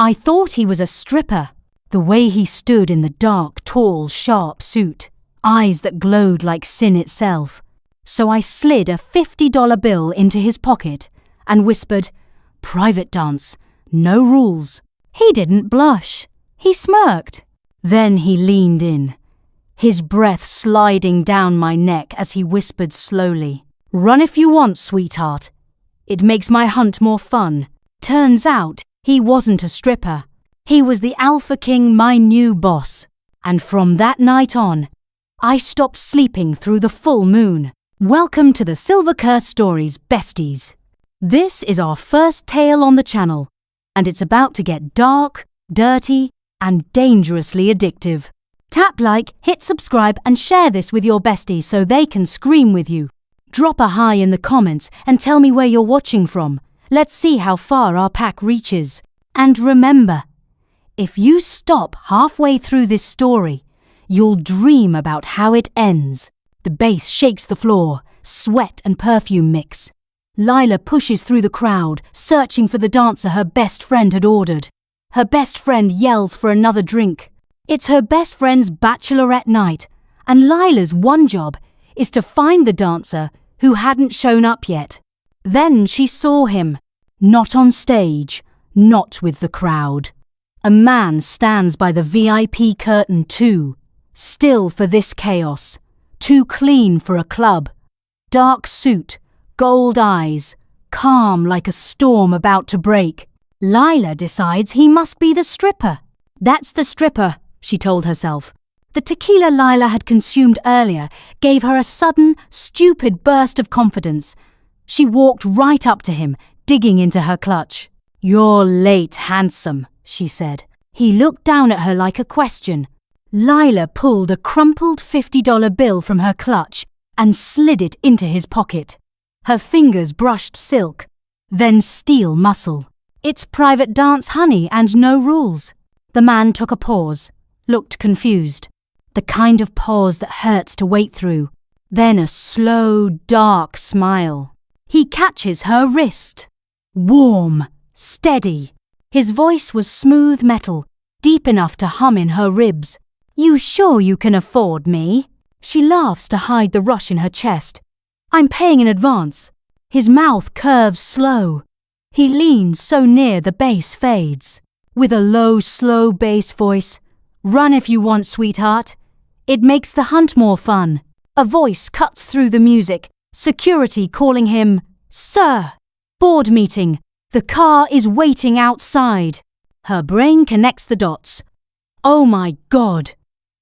I thought he was a stripper. The way he stood in the dark, tall, sharp suit, eyes that glowed like sin itself. So I slid a $50 bill into his pocket and whispered, "Private dance, no rules." He didn't blush. He smirked. Then he leaned in, his breath sliding down my neck as he whispered slowly, "Run if you want, sweetheart. It makes my hunt more fun." Turns out he wasn't a stripper. He was the Alpha King, my new boss. And from that night on, I stopped sleeping through the full moon. Welcome to the Silver Curse Stories, besties. This is our first tale on the channel, and it's about to get dark, dirty, and dangerously addictive. Tap like, hit subscribe, and share this with your besties so they can scream with you. Drop a hi in the comments and tell me where you're watching from. Let's see how far our pack reaches. And remember, if you stop halfway through this story, you'll dream about how it ends. The bass shakes the floor, sweat and perfume mix. Lila pushes through the crowd, searching for the dancer her best friend had ordered. Her best friend yells for another drink. It's her best friend's bachelorette night, and Lila's one job is to find the dancer who hadn't shown up yet. Then she saw him, not on stage, not with the crowd. A man stands by the VIP curtain too, still for this chaos, too clean for a club. Dark suit, gold eyes, calm like a storm about to break. Lila decides he must be the stripper. That's the stripper, she told herself. The tequila Lila had consumed earlier gave her a sudden, stupid burst of confidence. She walked right up to him, digging into her clutch. "You're late, handsome," she said. He looked down at her like a question. Lila pulled a crumpled $50 bill from her clutch and slid it into his pocket. Her fingers brushed silk, then steel muscle. "It's private dance, honey, and no rules." The man took a pause, looked confused. The kind of pause that hurts to wait through. Then a slow, dark smile. He catches her wrist. Warm, steady. His voice was smooth metal, deep enough to hum in her ribs. "You sure you can afford me?" She laughs to hide the rush in her chest. "I'm paying in advance." His mouth curves slow. He leans so near the bass fades. With a low, slow bass voice, "Run if you want, sweetheart. It makes the hunt more fun." A voice cuts through the music, security calling him, "Sir." Board meeting. The car is waiting outside. Her brain connects the dots. Oh my God.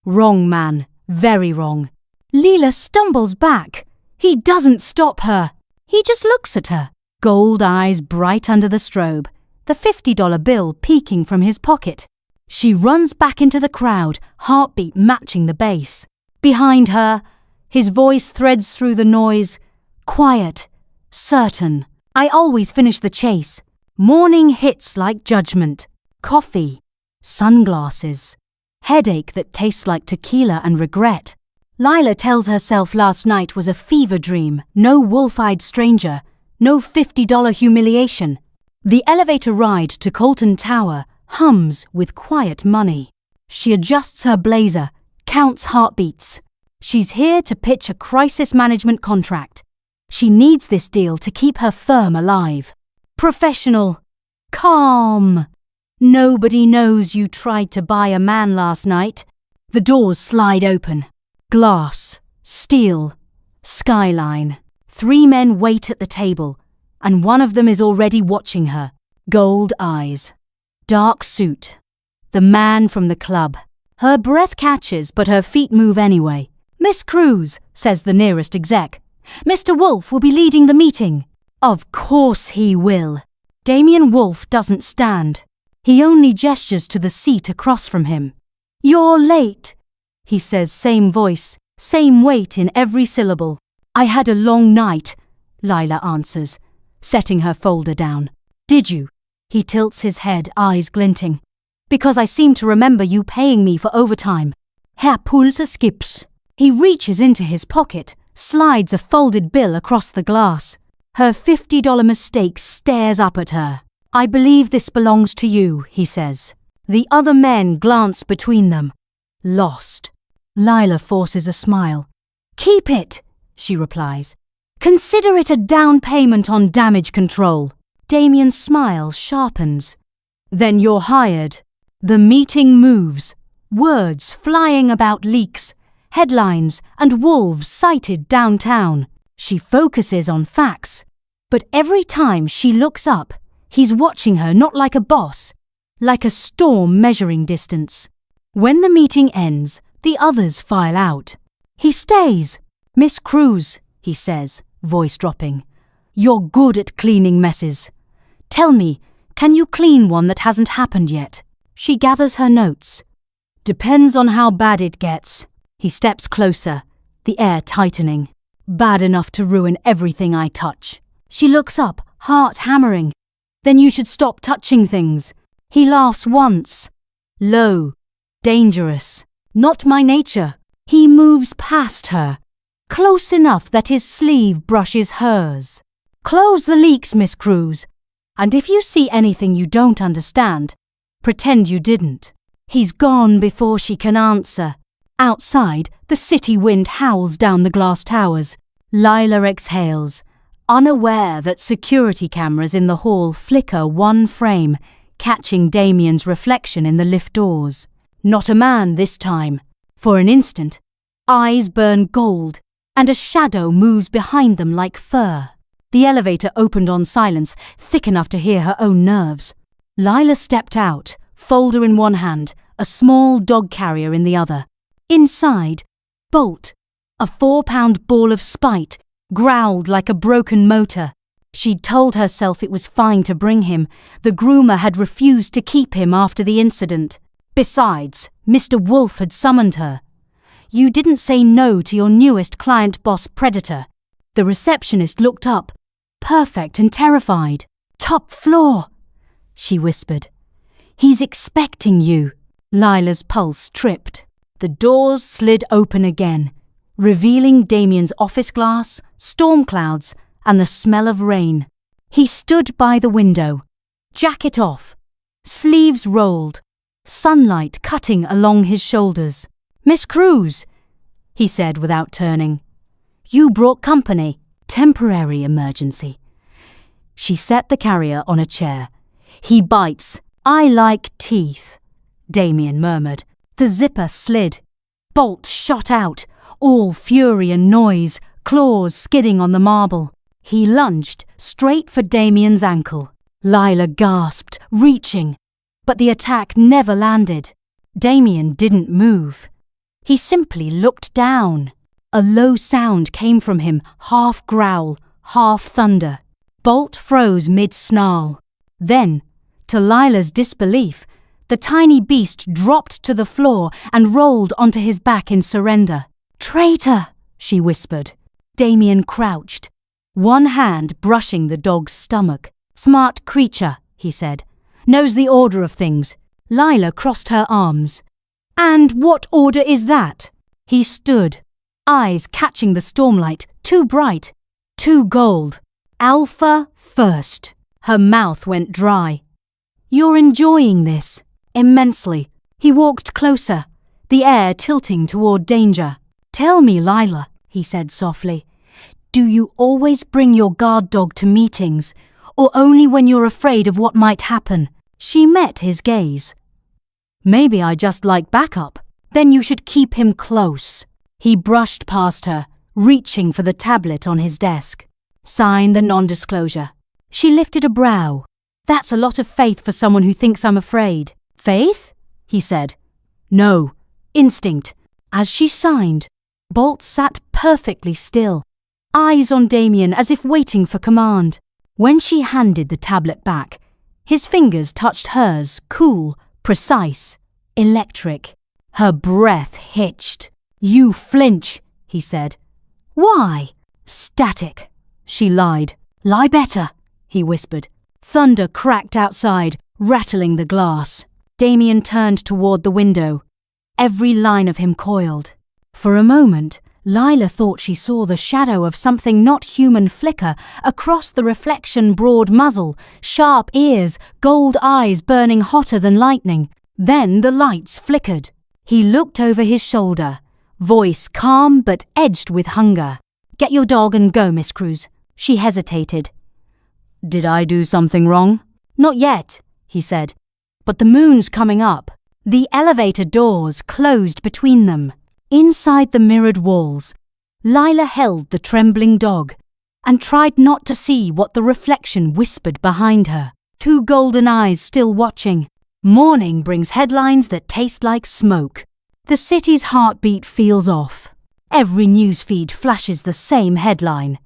Wrong man. Very wrong. Lila stumbles back. He doesn't stop her. He just looks at her. Gold eyes bright under the strobe, the $50 bill peeking from his pocket. She runs back into the crowd, heartbeat matching the bass. Behind her, his voice threads through the noise, quiet, certain. "I always finish the chase. Morning hits like judgment. Coffee, sunglasses, headache that tastes like tequila and regret." Lila tells herself last night was a fever dream, no wolf-eyed stranger, no $50 humiliation. The elevator ride to Colton Tower hums with quiet money. She adjusts her blazer, counts heartbeats. She's here to pitch a crisis management contract. She needs this deal to keep her firm alive. Professional. Calm. Nobody knows you tried to buy a man last night. The doors slide open. Glass, steel, skyline. 3 men wait at the table, and one of them is already watching her. Gold eyes. Dark suit. The man from the club. Her breath catches, but her feet move anyway. "Miss Cruz," says the nearest exec. "Mr. Wolf will be leading the meeting." Of course he will. Damien Wolf doesn't stand. He only gestures to the seat across from him. "You're late," he says, same voice, same weight in every syllable. "I had a long night," Lila answers, setting her folder down. "Did you?" He tilts his head, eyes glinting. "Because I seem to remember you paying me for overtime." Herr Pulse skips. He reaches into his pocket, slides a folded bill across the glass. Her $50 mistake stares up at her. I believe this belongs to you, he says. The other men glance between them. Lost. Lila forces a smile. Keep it, she replies. Consider it a down payment on damage control. Damien's smile sharpens. Then you're hired. The meeting moves. Words flying about leaks, headlines, and wolves sighted downtown. She focuses on facts. But every time she looks up, he's watching her not like a boss, like a storm measuring distance. When the meeting ends, the others file out. He stays. Miss Cruz, he says, voice dropping. You're good at cleaning messes. Tell me, can you clean one that hasn't happened yet? She gathers her notes. Depends on how bad it gets. He steps closer, the air tightening. Bad enough to ruin everything I touch. She looks up, heart hammering. Then you should stop touching things. He laughs once. Low. Dangerous. Not my nature. He moves past her. Close enough that his sleeve brushes hers. Close the leaks, Miss Cruz. And if you see anything you don't understand, pretend you didn't. He's gone before she can answer. Outside, the city wind howls down the glass towers. Lila exhales, unaware that security cameras in the hall flicker one frame, catching Damien's reflection in the lift doors. Not a man this time. For an instant, eyes burn gold, and a shadow moves behind them like fur. The elevator opened on silence, thick enough to hear her own nerves. Lila stepped out, folder in one hand, a small dog carrier in the other. Inside, Bolt, a 4-pound ball of spite, growled like a broken motor. She'd told herself it was fine to bring him. The groomer had refused to keep him after the incident. Besides, Mr. Wolf had summoned her. You didn't say no to your newest client boss predator. The receptionist looked up, perfect and terrified. Top floor, she whispered. He's expecting you. Lila's pulse tripped. The doors slid open again, revealing Damien's office glass, storm clouds, and the smell of rain. He stood by the window, jacket off, sleeves rolled, sunlight cutting along his shoulders. Miss Cruz, he said without turning. You brought company. Temporary emergency. She set the carrier on a chair. He bites. I like teeth, Damien murmured. The zipper slid. Bolt shot out, all fury and noise, claws skidding on the marble. He lunged straight for Damien's ankle. Lila gasped, reaching, but the attack never landed. Damien didn't move. He simply looked down. A low sound came from him, half growl, half thunder. Bolt froze mid-snarl. Then, to Lila's disbelief, the tiny beast dropped to the floor and rolled onto his back in surrender. Traitor, she whispered. Damien crouched, one hand brushing the dog's stomach. Smart creature, he said. Knows the order of things. Lila crossed her arms. And what order is that? He stood, eyes catching the stormlight, too bright, too gold. Alpha first. Her mouth went dry. You're enjoying this. Immensely. He walked closer, the air tilting toward danger. Tell me, Lila, he said softly, do you always bring your guard dog to meetings, or only when you're afraid of what might happen? She met his gaze. Maybe I just like backup. Then you should keep him close. He brushed past her, reaching for the tablet on his desk. Sign the non-disclosure. She lifted a brow. That's a lot of faith for someone who thinks I'm afraid. Faith? He said. No, instinct. As she signed, Bolt sat perfectly still, eyes on Damien as if waiting for command. When she handed the tablet back, his fingers touched hers, cool, precise, electric. Her breath hitched. You flinch, he said. Why? Static. She lied. Lie better, he whispered. Thunder cracked outside, rattling the glass. Damien turned toward the window, every line of him coiled. For a moment, Lila thought she saw the shadow of something not human flicker across the reflection, broad muzzle, sharp ears, gold eyes burning hotter than lightning. Then the lights flickered. He looked over his shoulder, voice calm but edged with hunger. "Get your dog and go, Miss Cruz." She hesitated. "Did I do something wrong?" "Not yet," he said. "But the moon's coming up." The elevator doors closed between them. Inside the mirrored walls, Lila held the trembling dog and tried not to see what the reflection whispered behind her. Two golden eyes still watching. Morning brings headlines that taste like smoke. The city's heartbeat feels off. Every newsfeed flashes the same headline.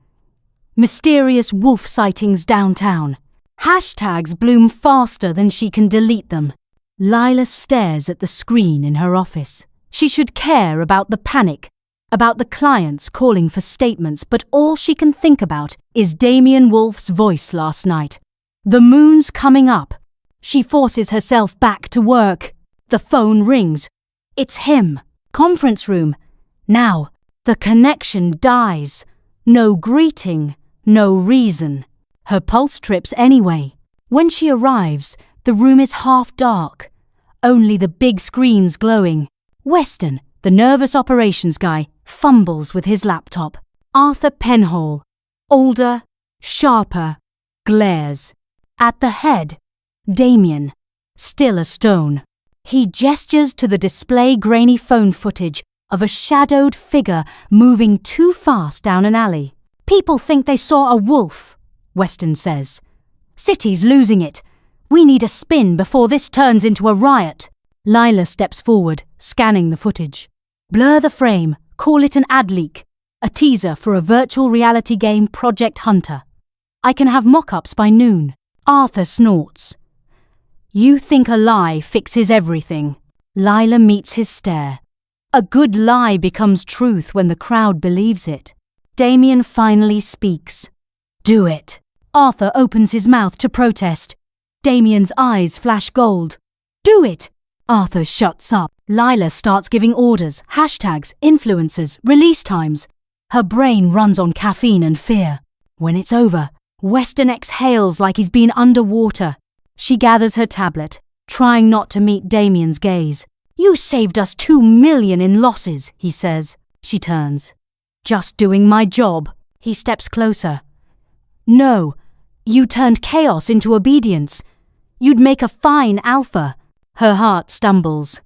Mysterious wolf sightings downtown. Hashtags bloom faster than she can delete them. Lila stares at the screen in her office. She should care about the panic, about the clients calling for statements, but all she can think about is Damien Wolf's voice last night. The moon's coming up. She forces herself back to work. The phone rings. It's him. Conference room. Now, the connection dies. No greeting, no reason. Her pulse trips anyway. When she arrives, the room is half dark. Only the big screens glowing. Weston, the nervous operations guy, fumbles with his laptop. Arthur Penhall, older, sharper, glares. At the head, Damien, still a stone. He gestures to the display grainy phone footage of a shadowed figure moving too fast down an alley. "People think they saw a wolf," Weston says. "City's losing it. We need a spin before this turns into a riot." Lila steps forward, scanning the footage. "Blur the frame, call it an ad leak. A teaser for a virtual reality game, Project Hunter. I can have mock-ups by noon." Arthur snorts. "You think a lie fixes everything." Lila meets his stare. A good lie becomes truth when the crowd believes it. Damien finally speaks. "Do it." Arthur opens his mouth to protest. Damien's eyes flash gold. "Do it." Arthur shuts up. Lila starts giving orders, hashtags, influencers, release times. Her brain runs on caffeine and fear. When it's over, Weston exhales like he's been underwater. She gathers her tablet, trying not to meet Damien's gaze. "You saved us $2 million in losses," he says. She turns. "Just doing my job." He steps closer. "No, you turned chaos into obedience. You'd make a fine alpha." Her heart stumbles.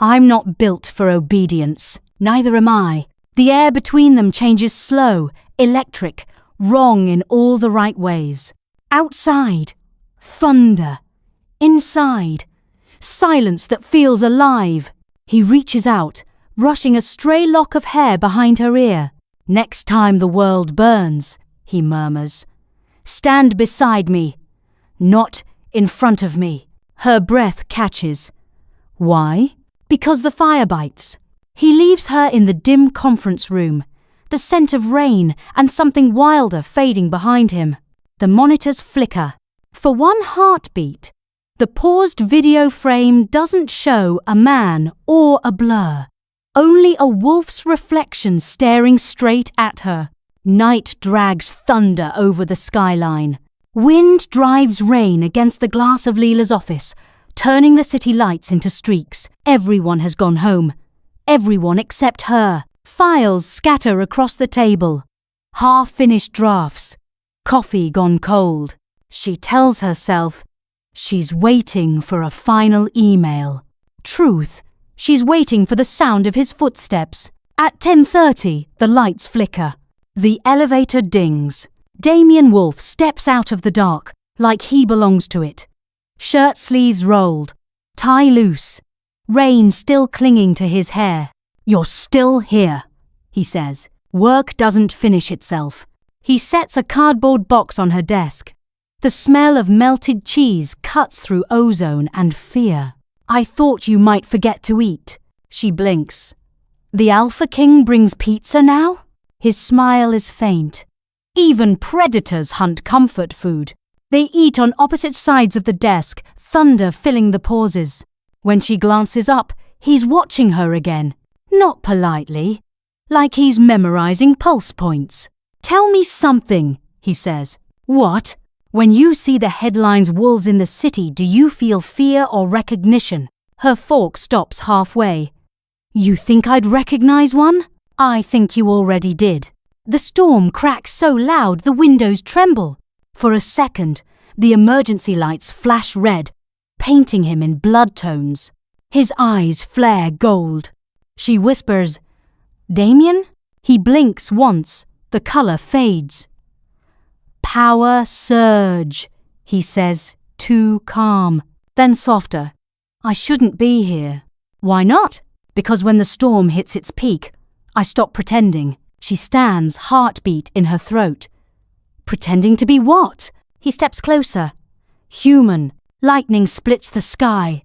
"I'm not built for obedience. Neither am I." The air between them changes slow, electric, wrong in all the right ways. Outside, thunder. Inside, silence that feels alive. He reaches out, brushing a stray lock of hair behind her ear. "Next time the world burns," he murmurs, "stand beside me, not in front of me." Her breath catches. Why? Because the fire bites. He leaves her in the dim conference room, the scent of rain and something wilder fading behind him. The monitors flicker. For one heartbeat, the paused video frame doesn't show a man or a blur. Only a wolf's reflection staring straight at her. Night drags thunder over the skyline. Wind drives rain against the glass of Lila's office, turning the city lights into streaks. Everyone has gone home. Everyone except her. Files scatter across the table. Half-finished drafts. Coffee gone cold. She tells herself she's waiting for a final email. Truth, she's waiting for the sound of his footsteps. At 10:30, the lights flicker. The elevator dings. Damien Wolf steps out of the dark, like he belongs to it. Shirt sleeves rolled, tie loose, rain still clinging to his hair. "You're still here," he says. Work doesn't finish itself. He sets a cardboard box on her desk. The smell of melted cheese cuts through ozone and fear. "I thought you might forget to eat." She blinks. "The Alpha King brings pizza now?" His smile is faint. Even predators hunt comfort food. They eat on opposite sides of the desk, thunder filling the pauses. When she glances up, he's watching her again. Not politely, like he's memorizing pulse points. "Tell me something," he says. "What? When you see the headlines 'Wolves in the City,' do you feel fear or recognition?" Her fork stops halfway. "You think I'd recognize one? I think you already did." The storm cracks so loud the windows tremble. For a second, the emergency lights flash red, painting him in blood tones. His eyes flare gold. She whispers, "Damien?" He blinks once. The color fades. "Power surge," he says, too calm. Then softer, "I shouldn't be here." "Why not?" "Because when the storm hits its peak, I stop pretending." She stands, heartbeat in her throat. "Pretending to be what?" He steps closer. "Human." Lightning splits the sky.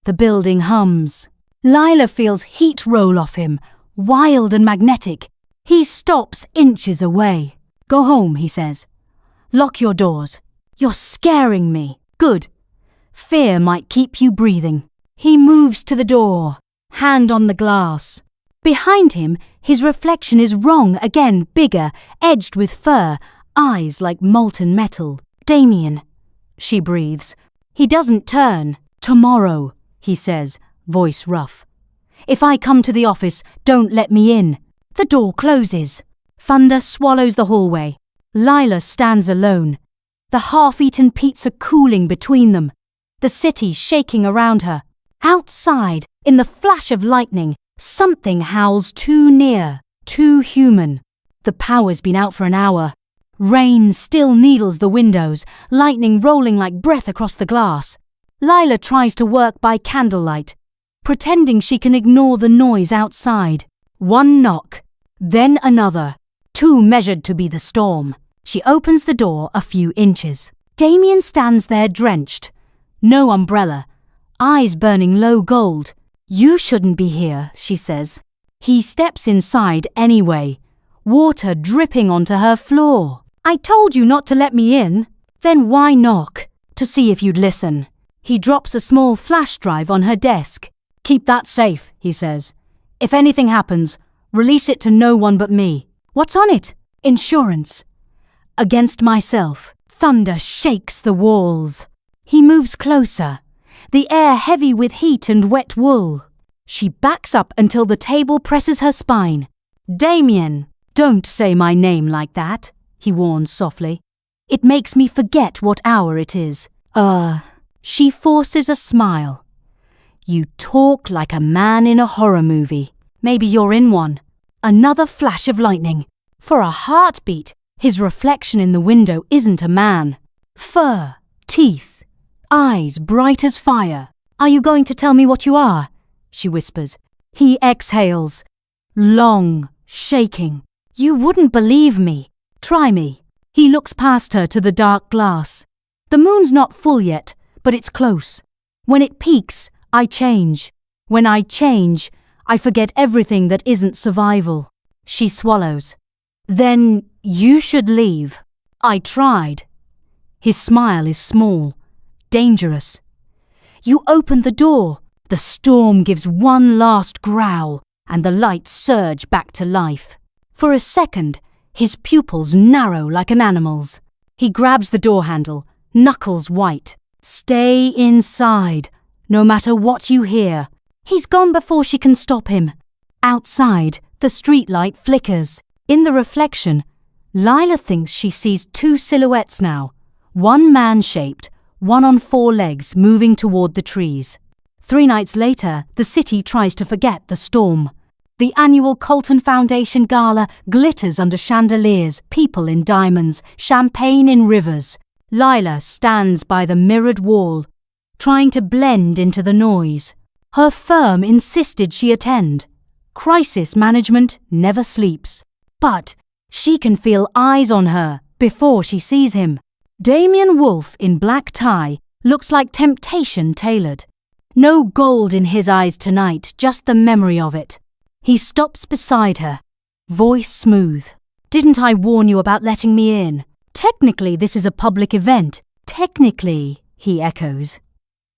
The building hums. Lila feels heat roll off him, wild and magnetic. He stops inches away. "Go home," he says. "Lock your doors. You're scaring me." "Good. Fear might keep you breathing." He moves to the door, hand on the glass. Behind him, his reflection is wrong again, bigger, edged with fur, eyes like molten metal. "Damien," she breathes. He doesn't turn. "Tomorrow," he says, voice rough. "If I come to the office, don't let me in." The door closes. Thunder swallows the hallway. Lila stands alone, the half-eaten pizza cooling between them, the city shaking around her. Outside, in the flash of lightning, something howls too near, too human. The power's been out for an hour. Rain still needles the windows, lightning rolling like breath across the glass. Lila tries to work by candlelight, pretending she can ignore the noise outside. One knock, then another, too measured to be the storm. She opens the door a few inches. Damien stands there drenched. No umbrella, eyes burning low gold. "You shouldn't be here," she says. He steps inside anyway, water dripping onto her floor. "I told you not to let me in." "Then why knock? To see if you'd listen." He drops a small flash drive on her desk. "Keep that safe," he says. "If anything happens, release it to no one but me." "What's on it?" "Insurance. Against myself." Thunder shakes the walls. He moves closer, the air heavy with heat and wet wool. She backs up until the table presses her spine. "Damien, don't say my name like that," he warns softly. "It makes me forget what hour it is." She forces a smile. "You talk like a man in a horror movie. Maybe you're in one." Another flash of lightning. For a heartbeat, his reflection in the window isn't a man. Fur, teeth, eyes bright as fire. "Are you going to tell me what you are?" she whispers. He exhales, long, shaking. "You wouldn't believe me. Try me." He looks past her to the dark glass. "The moon's not full yet, but it's close. When it peaks, I change. When I change, I forget everything that isn't survival." She swallows. "Then you should leave." "I tried." His smile is small, dangerous. You open the door. The storm gives one last growl, and the lights surge back to life. For a second, his pupils narrow like an animal's. He grabs the door handle, knuckles white. "Stay inside, no matter what you hear." He's gone before she can stop him. Outside, the streetlight flickers. In the reflection, Lila thinks she sees two silhouettes now. One man-shaped, one on four legs moving toward the trees. 3 nights later, the city tries to forget the storm. The annual Colton Foundation Gala glitters under chandeliers, people in diamonds, champagne in rivers. Lila stands by the mirrored wall, trying to blend into the noise. Her firm insisted she attend. Crisis management never sleeps. But she can feel eyes on her before she sees him. Damien Wolf in black tie looks like temptation tailored. No gold in his eyes tonight, just the memory of it. He stops beside her, voice smooth. "Didn't I warn you about letting me in? Technically, this is a public event." "Technically," he echoes.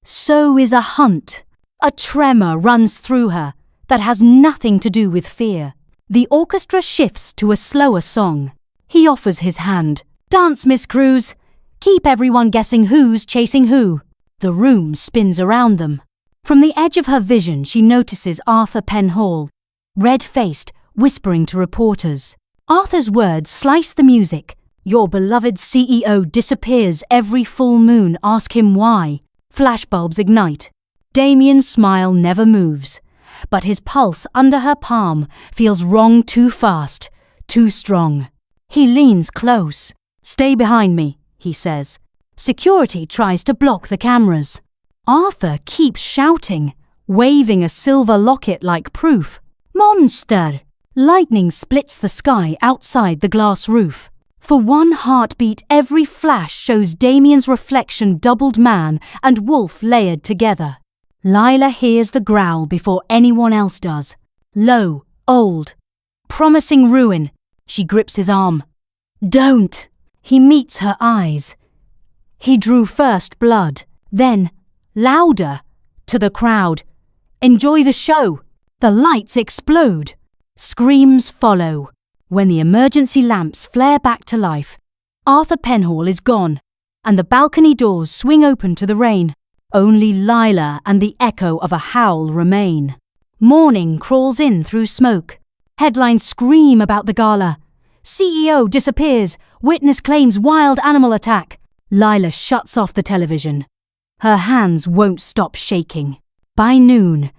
"So is a hunt." A tremor runs through her that has nothing to do with fear. The orchestra shifts to a slower song. He offers his hand. Dance, Miss Cruz. Keep everyone guessing who's chasing who. The room spins around them. From the edge of her vision, she notices Arthur Penhall, red-faced, whispering to reporters. Arthur's words slice the music. Your beloved CEO disappears every full moon. Ask him why. Flashbulbs ignite. Damien's smile never moves, but his pulse under her palm feels wrong, too fast, too strong. He leans close. Stay behind me, he says. Security tries to block the cameras. Arthur keeps shouting, waving a silver locket like proof. Monster! Lightning splits the sky outside the glass roof. For one heartbeat, every flash shows Damien's reflection, doubled man and wolf layered together. Lila hears the growl before anyone else does. Low, old, promising ruin. She grips his arm. Don't! He meets her eyes. He drew first blood, then, louder, to the crowd. Enjoy the show. The lights explode. Screams follow. When the emergency lamps flare back to life, Arthur Penhall is gone, and the balcony doors swing open to the rain. Only Lila and the echo of a howl remain. Morning crawls in through smoke. Headlines scream about the gala. CEO disappears. Witness claims wild animal attack. Lila shuts off the television. Her hands won't stop shaking. By noon,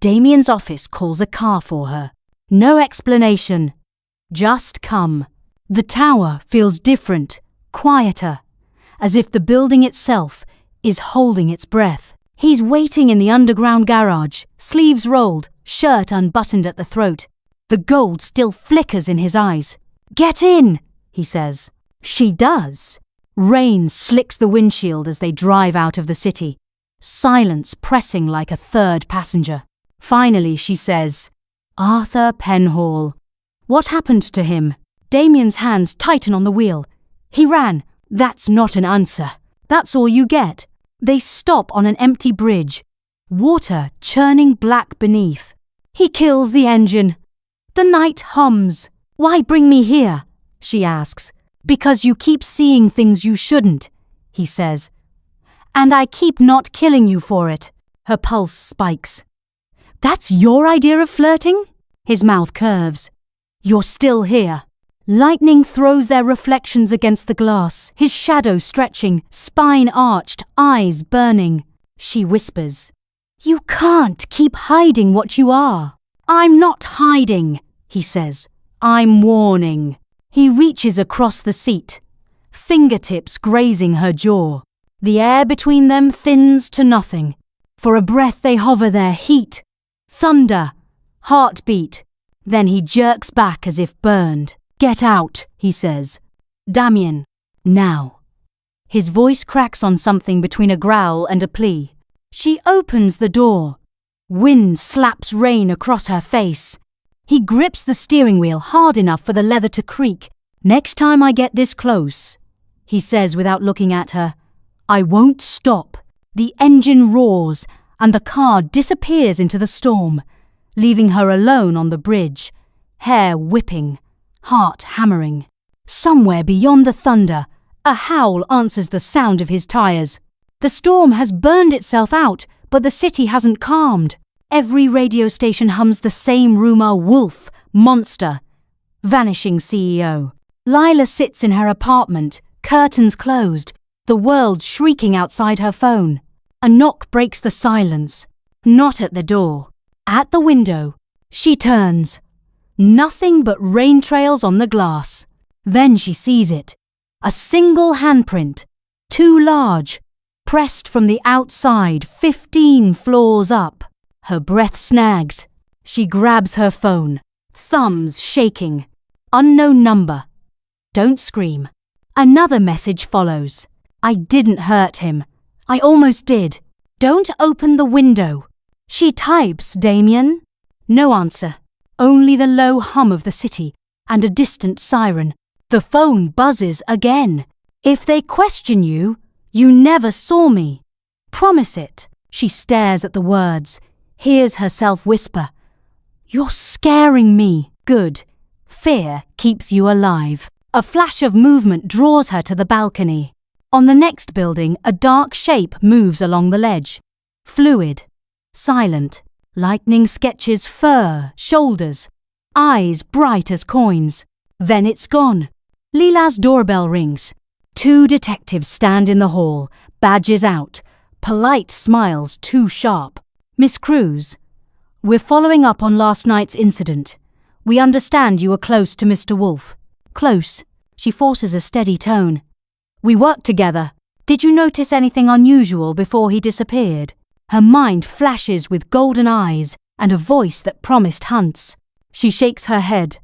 Damien's office calls a car for her. No explanation. Just come. The tower feels different, quieter, as if the building itself is holding its breath. He's waiting in the underground garage, sleeves rolled, shirt unbuttoned at the throat. The gold still flickers in his eyes. Get in, he says. She does. Rain slicks the windshield as they drive out of the city, silence pressing like a third passenger. Finally, she says, Arthur Penhall. What happened to him? Damien's hands tighten on the wheel. He ran. That's not an answer. That's all you get. They stop on an empty bridge, water churning black beneath. He kills the engine. The night hums. Why bring me here? She asks. Because you keep seeing things you shouldn't, he says. And I keep not killing you for it. Her pulse spikes. That's your idea of flirting? His mouth curves. You're still here. Lightning throws their reflections against the glass, his shadow stretching, spine arched, eyes burning. She whispers, You can't keep hiding what you are. I'm not hiding, he says. I'm warning. He reaches across the seat, fingertips grazing her jaw. The air between them thins to nothing. For a breath they hover there, heat, thunder, heartbeat. Then he jerks back as if burned. Get out, he says. Damien, now. His voice cracks on something between a growl and a plea. She opens the door. Wind slaps rain across her face. He grips the steering wheel hard enough for the leather to creak. Next time I get this close, he says without looking at her, I won't stop. The engine roars and the car disappears into the storm, leaving her alone on the bridge, hair whipping, heart hammering. Somewhere beyond the thunder, a howl answers the sound of his tires. The storm has burned itself out, but the city hasn't calmed. Every radio station hums the same rumor, wolf, monster, vanishing CEO. Lila sits in her apartment, curtains closed, the world shrieking outside her phone. A knock breaks the silence. Not at the door. At the window. She turns. Nothing but rain trails on the glass. Then she sees it. A single handprint, too large, pressed from the outside 15 floors up. Her breath snags. She grabs her phone, thumbs shaking. Unknown number. Don't scream. Another message follows. I didn't hurt him. I almost did. Don't open the window. She types, Damien. No answer. Only the low hum of the city and a distant siren. The phone buzzes again. If they question you, you never saw me. Promise it. She stares at the words, hears herself whisper, You're scaring me. Good. Fear keeps you alive. A flash of movement draws her to the balcony. On the next building, a dark shape moves along the ledge. Fluid. Silent. Lightning sketches fur, shoulders. Eyes bright as coins. Then it's gone. Leela's doorbell rings. 2 detectives stand in the hall, badges out. Polite smiles too sharp. Miss Cruz, we're following up on last night's incident. We understand you were close to Mr. Wolf. Close. She forces a steady tone. We worked together. Did you notice anything unusual before he disappeared? Her mind flashes with golden eyes and a voice that promised hunts. She shakes her head.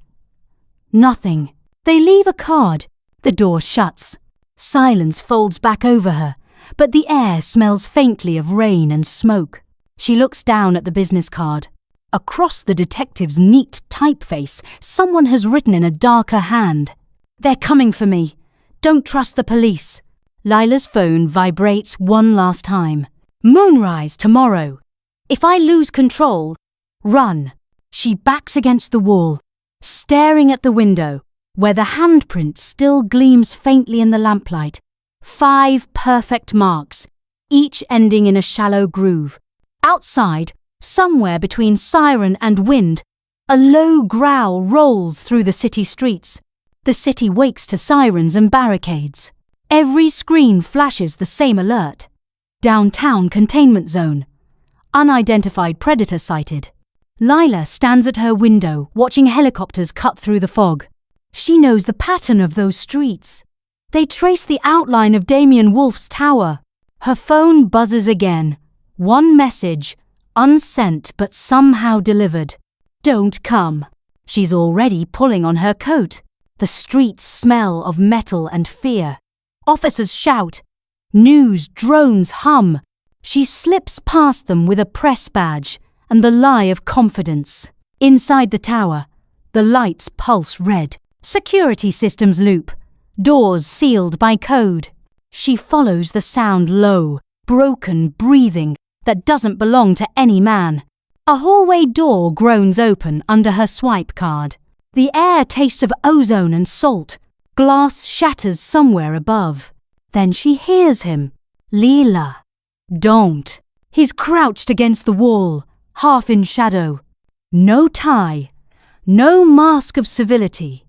Nothing. They leave a card. The door shuts. Silence folds back over her, but the air smells faintly of rain and smoke. She looks down at the business card. Across the detective's neat typeface, someone has written in a darker hand. They're coming for me. Don't trust the police. Lila's phone vibrates one last time. Moonrise tomorrow. If I lose control, run. She backs against the wall, staring at the window, where the handprint still gleams faintly in the lamplight. 5 perfect marks, each ending in a shallow groove. Outside, somewhere between siren and wind, a low growl rolls through the city streets. The city wakes to sirens and barricades. Every screen flashes the same alert. Downtown containment zone. Unidentified predator sighted. Lila stands at her window, watching helicopters cut through the fog. She knows the pattern of those streets. They trace the outline of Damien Wolf's tower. Her phone buzzes again. One message, unsent but somehow delivered. Don't come. She's already pulling on her coat. The streets smell of metal and fear. Officers shout. News drones hum. She slips past them with a press badge and the lie of confidence. Inside the tower, the lights pulse red. Security systems loop. Doors sealed by code. She follows the sound low, broken breathing that doesn't belong to any man. A hallway door groans open under her swipe card. The air tastes of ozone and salt. Glass shatters somewhere above. Then she hears him. Leela. Don't. He's crouched against the wall, half in shadow. No tie. No mask of civility.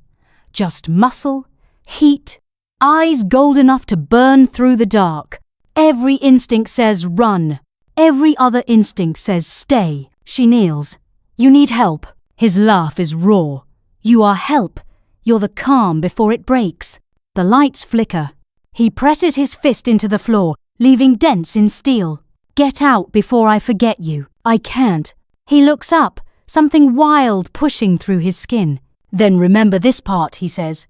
Just muscle, heat, eyes gold enough to burn through the dark. Every instinct says run. Every other instinct says stay. She kneels. You need help. His laugh is raw. You are help. You're the calm before it breaks. The lights flicker. He presses his fist into the floor, leaving dents in steel. Get out before I forget you. I can't. He looks up, something wild pushing through his skin. Then remember this part, he says.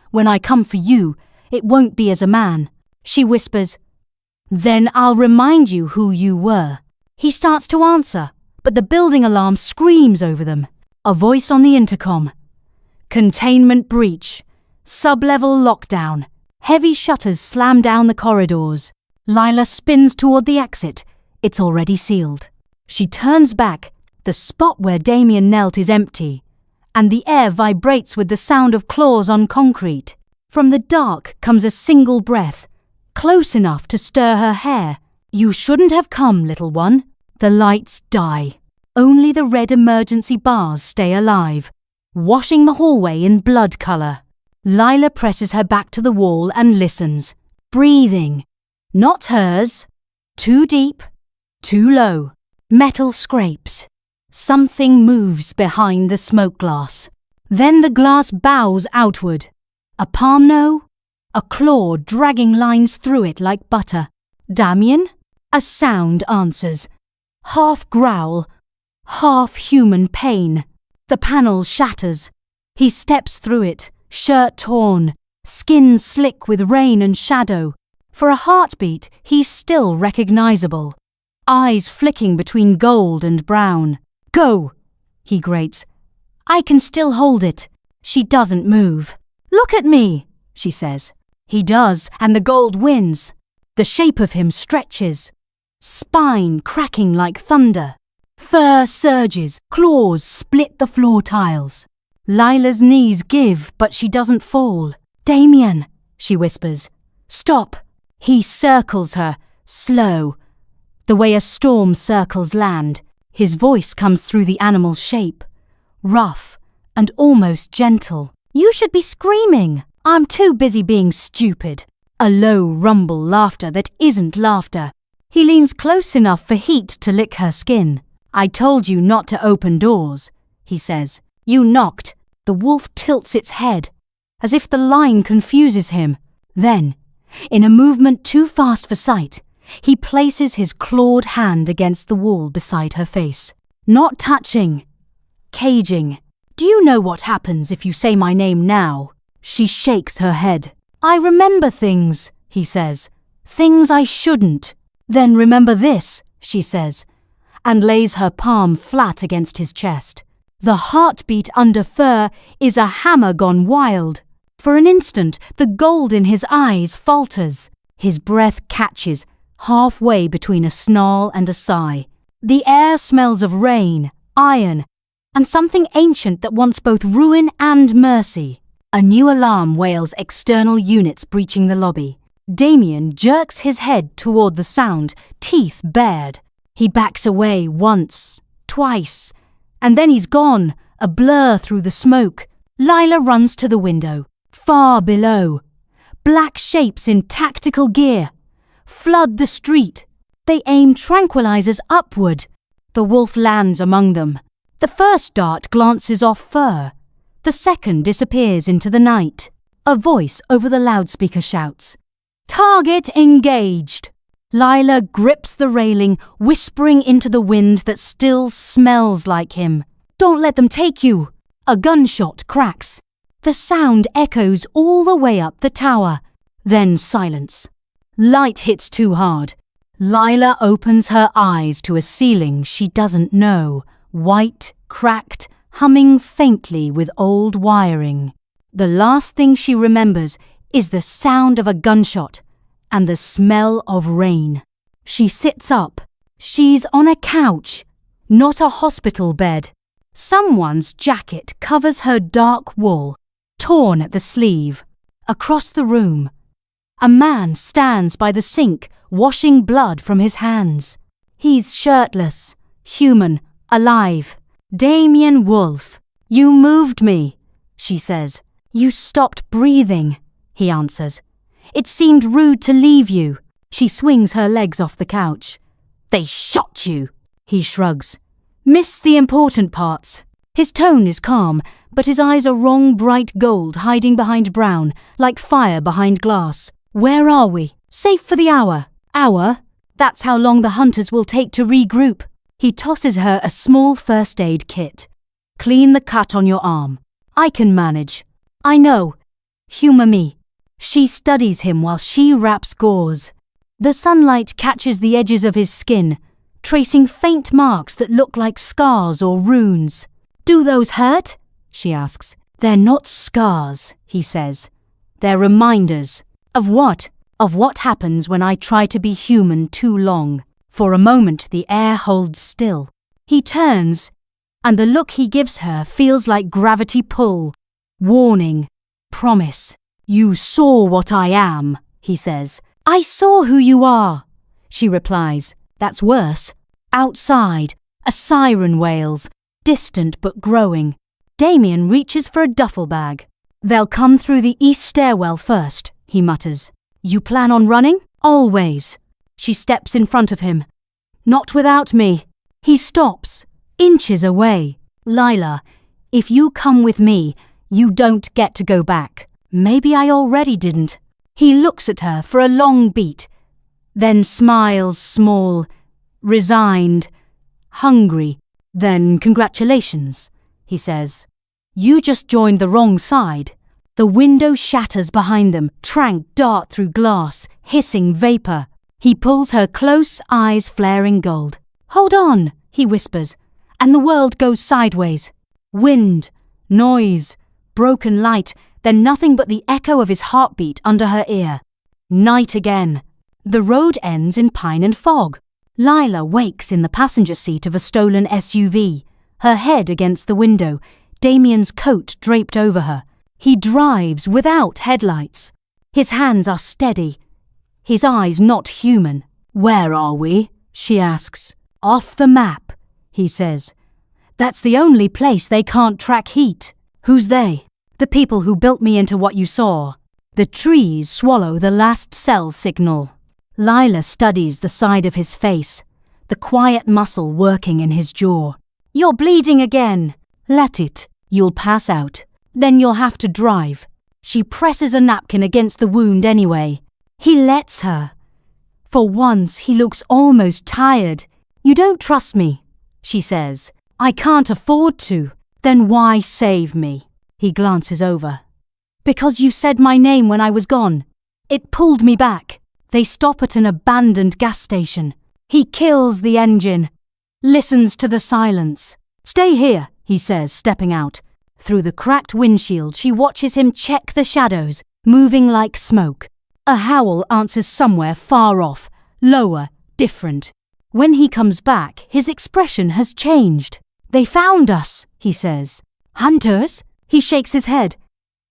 When I come for you, it won't be as a man. She whispers. Then I'll remind you who you were. He starts to answer, but the building alarm screams over them. A voice on the intercom. Containment breach. Sub-level lockdown. Heavy shutters slam down the corridors. Lila spins toward the exit. It's already sealed. She turns back. The spot where Damien knelt is empty, and the air vibrates with the sound of claws on concrete. From the dark comes a single breath, close enough to stir her hair. You shouldn't have come, little one. The lights die. Only the red emergency bars stay alive, washing the hallway in blood colour. Lila presses her back to the wall and listens. Breathing. Not hers. Too deep. Too low. Metal scrapes. Something moves behind the smoke glass. Then the glass bows outward. A palm no? A claw dragging lines through it like butter. Damien? A sound answers. Half growl, half human pain. The panel shatters. He steps through it, shirt torn, skin slick with rain and shadow. For a heartbeat, he's still recognizable. Eyes flicking between gold and brown. Go, he grates. I can still hold it. She doesn't move. Look at me, she says. He does, and the gold wins. The shape of him stretches. Spine cracking like thunder. Fur surges, claws split the floor tiles. Lila's knees give, but she doesn't fall. "Damien," she whispers. "Stop." He circles her, slow, the way a storm circles land. His voice comes through the animal's shape, rough and almost gentle. "You should be screaming. I'm too busy being stupid." A low rumble laughter that isn't laughter. He leans close enough for heat to lick her skin. "I told you not to open doors," he says. "You knocked." The wolf tilts its head, as if the line confuses him. Then, in a movement too fast for sight, he places his clawed hand against the wall beside her face. "Not touching. Caging. Do you know what happens if you say my name now?" She shakes her head. "I remember things," he says. "Things I shouldn't." "Then remember this," she says, and lays her palm flat against his chest. The heartbeat under fur is a hammer gone wild. For an instant, the gold in his eyes falters. His breath catches, halfway between a snarl and a sigh. The air smells of rain, iron, and something ancient that wants both ruin and mercy. A new alarm wails external units breaching the lobby. Damien jerks his head toward the sound, teeth bared. He backs away once, twice, and then he's gone, a blur through the smoke. Lila runs to the window. Far below, black shapes in tactical gear flood the street. They aim tranquilizers upward. The wolf lands among them. The first dart glances off fur. The second disappears into the night. A voice over the loudspeaker shouts, "Target engaged." Lila grips the railing, whispering into the wind that still smells like him. "Don't let them take you." A gunshot cracks. The sound echoes all the way up the tower. Then silence. Light hits too hard. Lila opens her eyes to a ceiling she doesn't know, white, cracked, humming faintly with old wiring. The last thing she remembers is the sound of a gunshot and the smell of rain. She sits up. She's on a couch, not a hospital bed. Someone's jacket covers her dark wool, torn at the sleeve. Across the room, a man stands by the sink, washing blood from his hands. He's shirtless, human, alive. "Damien Wolf, you moved me," she says. "You stopped breathing," he answers. "It seemed rude to leave you." She swings her legs off the couch. "They shot you," he shrugs. "Miss the important parts." His tone is calm, but his eyes are wrong bright gold hiding behind brown, like fire behind glass. "Where are we?" "Safe for the hour." "Hour? That's how long the hunters will take to regroup." He tosses her a small first aid kit. "Clean the cut on your arm." "I can manage." "I know. Humor me." She studies him while she wraps gauze. The sunlight catches the edges of his skin, tracing faint marks that look like scars or runes. "Do those hurt?" she asks. "They're not scars," he says. "They're reminders." "Of what?" "Of what happens when I try to be human too long." For a moment the air holds still. He turns, and the look he gives her feels like gravity pull. Warning. Promise. "You saw what I am," he says. "I saw who you are," she replies. That's worse. Outside, a siren wails, distant but growing. Damien reaches for a duffel bag. "They'll come through the east stairwell first," he mutters. "You plan on running?" "Always." She steps in front of him. "Not without me." He stops, inches away. "Lila, if you come with me, you don't get to go back." "Maybe I already didn't." He looks at her for a long beat, then smiles small, resigned, hungry. "Then congratulations," he says. "You just joined the wrong side." The window shatters behind them, trank dart through glass, hissing vapor. He pulls her close, eyes flaring gold. "Hold on," he whispers, and the world goes sideways. Wind, noise, broken light, then nothing but the echo of his heartbeat under her ear. Night again. The road ends in pine and fog. Lila wakes in the passenger seat of a stolen SUV, her head against the window, Damien's coat draped over her. He drives without headlights. His hands are steady. His eyes not human. "Where are we?" she asks. "Off the map," he says. "That's the only place they can't track heat." "Who's they?" "The people who built me into what you saw." The trees swallow the last cell signal. Lila studies the side of his face, the quiet muscle working in his jaw. "You're bleeding again." "Let it. You'll pass out. Then you'll have to drive." She presses a napkin against the wound anyway. He lets her. For once, he looks almost tired. "You don't trust me," she says. "I can't afford to." "Then why save me?" He glances over. "Because you said my name when I was gone. It pulled me back." They stop at an abandoned gas station. He kills the engine, listens to the silence. "Stay here," he says, stepping out. Through the cracked windshield, she watches him check the shadows, moving like smoke. A howl answers somewhere far off, lower, different. When he comes back, his expression has changed. "They found us," he says. "Hunters?" He shakes his head.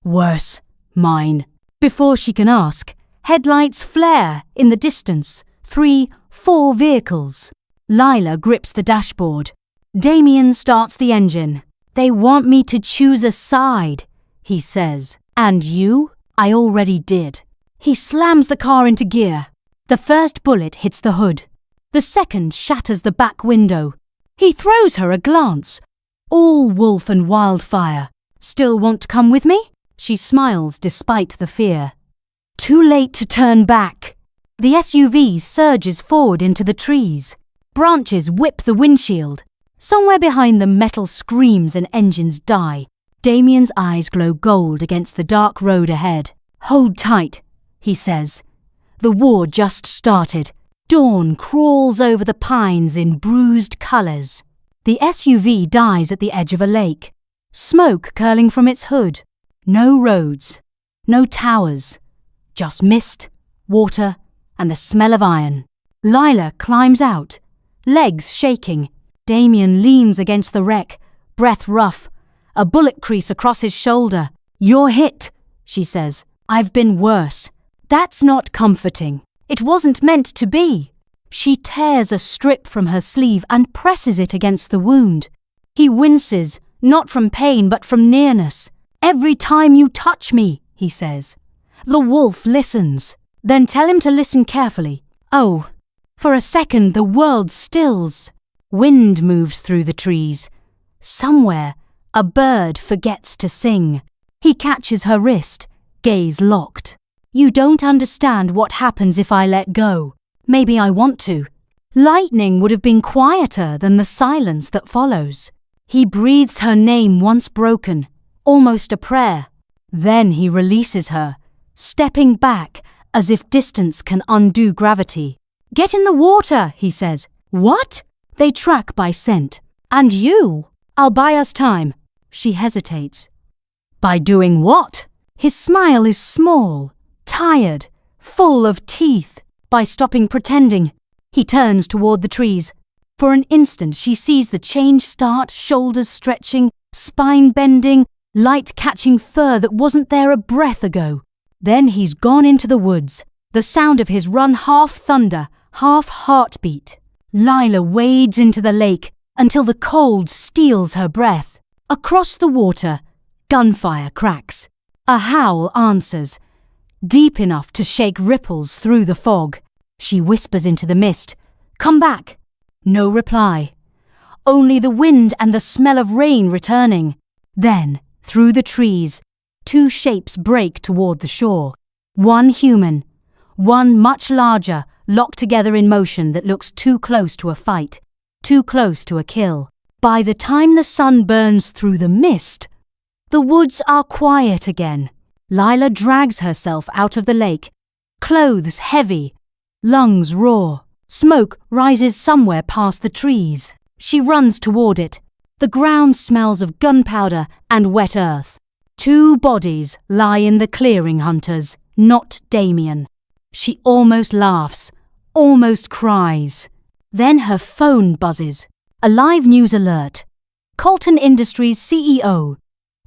"Worse, mine." Before she can ask, headlights flare in the distance. 3, 4 vehicles. Lila grips the dashboard. Damien starts the engine. "They want me to choose a side," he says. "And you?" "I already did." He slams the car into gear. The first bullet hits the hood. The second shatters the back window. He throws her a glance. All wolf and wildfire. "Still want to come with me?" She smiles despite the fear. Too late to turn back. The SUV surges forward into the trees. Branches whip the windshield. Somewhere behind them, metal screams and engines die. Damien's eyes glow gold against the dark road ahead. "Hold tight," he says. The war just started. Dawn crawls over the pines in bruised colours. The SUV dies at the edge of a lake. Smoke curling from its hood. No roads. No towers. Just mist, water, and the smell of iron. Lila climbs out, legs shaking. Damien leans against the wreck, breath rough, a bullet crease across his shoulder. "You're hit," she says. "I've been worse." That's not comforting. It wasn't meant to be. She tears a strip from her sleeve and presses it against the wound. He winces, not from pain but from nearness. "Every time you touch me," he says. The wolf listens. "Then tell him to listen carefully." Oh, for a second the world stills. Wind moves through the trees. Somewhere, a bird forgets to sing. He catches her wrist, gaze locked. "You don't understand what happens if I let go. Maybe I want to." Lightning would have been quieter than the silence that follows. He breathes her name once broken, almost a prayer. Then he releases her, stepping back as if distance can undo gravity. "Get in the water," he says. "What?" They track by scent. "And you?" "I'll buy us time." She hesitates. "By doing what?" His smile is small, tired, full of teeth. "By stopping pretending." He turns toward the trees. For an instant she sees the change start, shoulders stretching, spine bending, light catching fur that wasn't there a breath ago. Then he's gone into the woods, the sound of his run half thunder, half heartbeat. Lila wades into the lake until the cold steals her breath. Across the water, gunfire cracks. A howl answers, deep enough to shake ripples through the fog. She whispers into the mist, "Come back." No reply. Only the wind and the smell of rain returning. Then, through the trees, 2 shapes break toward the shore. One human, one much larger, locked together in motion that looks too close to a fight, too close to a kill. By the time the sun burns through the mist, the woods are quiet again. Lila drags herself out of the lake, clothes heavy, lungs raw. Smoke rises somewhere past the trees. She runs toward it. The ground smells of gunpowder and wet earth. 2 bodies lie in the clearing, hunters, not Damien. She almost laughs, almost cries. Then her phone buzzes. A live news alert. Colton Industries CEO.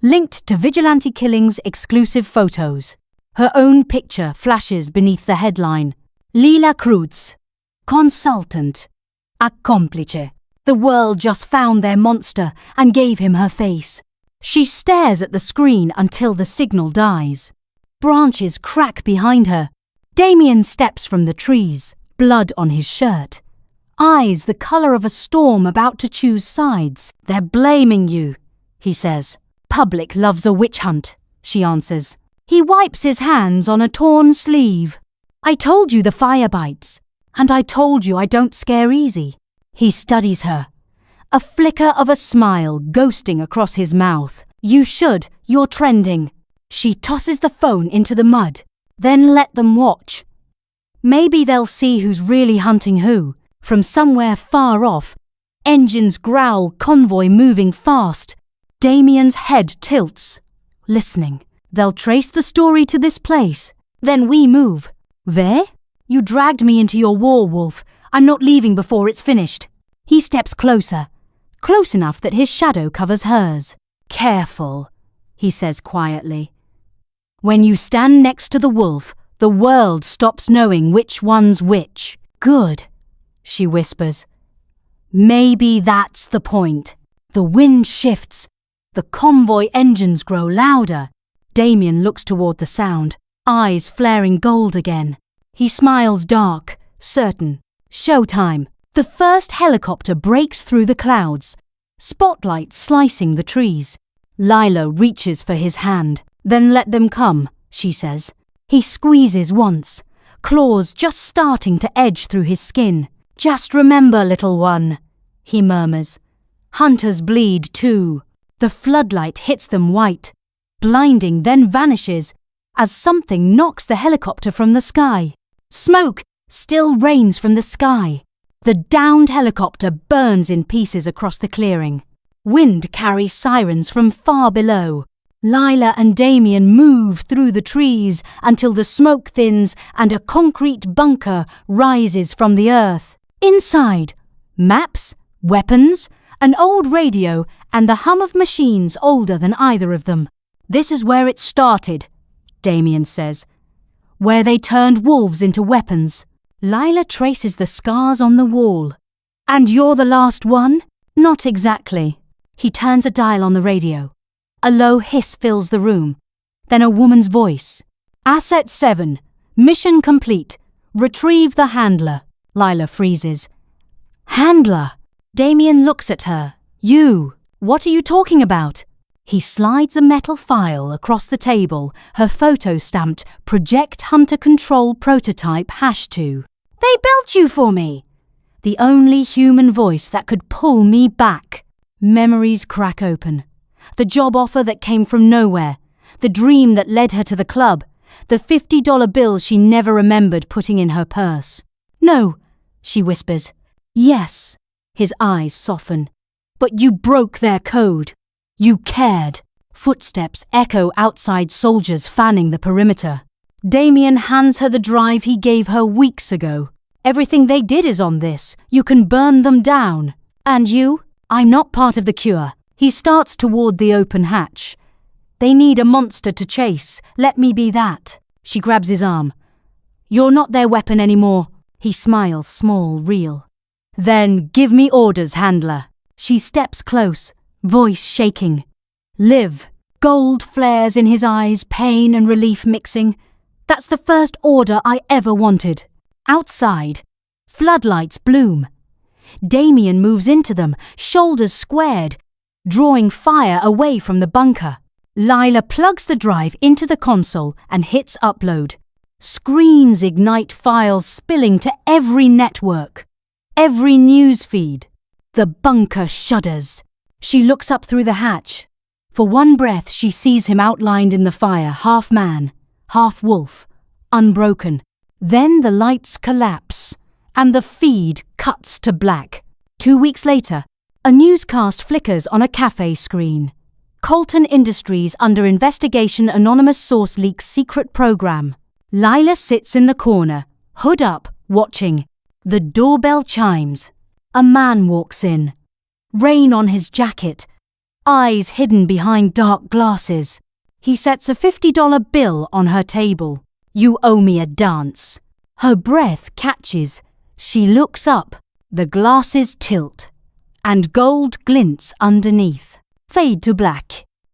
Linked to Vigilante Killings exclusive photos. Her own picture flashes beneath the headline. Lila Cruz. Consultant. A complice. The world just found their monster and gave him her face. She stares at the screen until the signal dies. Branches crack behind her. Damien steps from the trees, blood on his shirt. Eyes the colour of a storm about to choose sides. They're blaming you, he says. Public loves a witch hunt, she answers. He wipes his hands on a torn sleeve. I told you the fire bites, and I told you I don't scare easy. He studies her. A flicker of a smile ghosting across his mouth. You should, you're trending. She tosses the phone into the mud. Then let them watch. Maybe they'll see who's really hunting who. From somewhere far off, engines growl, convoy moving fast. Damien's head tilts, listening. They'll trace the story to this place. Then we move. Where? You dragged me into your werewolf. I'm not leaving before it's finished. He steps closer, close enough that his shadow covers hers. Careful, he says quietly. When you stand next to the wolf, the world stops knowing which one's which. Good, she whispers. Maybe that's the point. The wind shifts. The convoy engines grow louder. Damien looks toward the sound, eyes flaring gold again. He smiles dark, certain. Showtime. The first helicopter breaks through the clouds, spotlight slicing the trees. Lila reaches for his hand. Then let them come, she says. He squeezes once, claws just starting to edge through his skin. Just remember, little one, he murmurs. Hunters bleed too. The floodlight hits them white, blinding, then vanishes as something knocks the helicopter from the sky. Smoke still rains from the sky. The downed helicopter burns in pieces across the clearing. Wind carries sirens from far below. Lila and Damien move through the trees until the smoke thins and a concrete bunker rises from the earth. Inside, maps, weapons, an old radio, and the hum of machines older than either of them. This is where it started, Damien says. Where they turned wolves into weapons. Lila traces the scars on the wall. And you're the last one? Not exactly. He turns a dial on the radio. A low hiss fills the room. Then a woman's voice. Asset 7. Mission complete. Retrieve the handler. Lila freezes. Handler? Damien looks at her. You. What are you talking about? He slides a metal file across the table, her photo stamped Project Hunter Control Prototype #2. They built you for me. The only human voice that could pull me back. Memories crack open. The job offer that came from nowhere. The dream that led her to the club. The $50 bill she never remembered putting in her purse. No, she whispers. Yes. His eyes soften. But you broke their code. You cared. Footsteps echo outside, soldiers fanning the perimeter. Damien hands her the drive he gave her weeks ago. Everything they did is on this. You can burn them down. And you? I'm not part of the cure. He starts toward the open hatch. They need a monster to chase. Let me be that. She grabs his arm. You're not their weapon anymore. He smiles, small, real. Then give me orders, handler. She steps close, voice shaking. Live. Gold flares in his eyes, pain and relief mixing. That's the first order I ever wanted. Outside, floodlights bloom. Damien moves into them, shoulders squared, drawing fire away from the bunker. Lila plugs the drive into the console and hits upload. Screens ignite, files spilling to every network, every news feed. The bunker shudders. She looks up through the hatch. For one breath, she sees him outlined in the fire, half man, half wolf, unbroken. Then the lights collapse, and the feed cuts to black. 2 weeks later, a newscast flickers on a cafe screen. Colton Industries under investigation, anonymous source leaks secret program. Lila sits in the corner, hood up, watching. The doorbell chimes. A man walks in. Rain on his jacket, eyes hidden behind dark glasses. He sets a $50 bill on her table. "You owe me a dance." Her breath catches. She looks up. The glasses tilt, and gold glints underneath. Fade to black.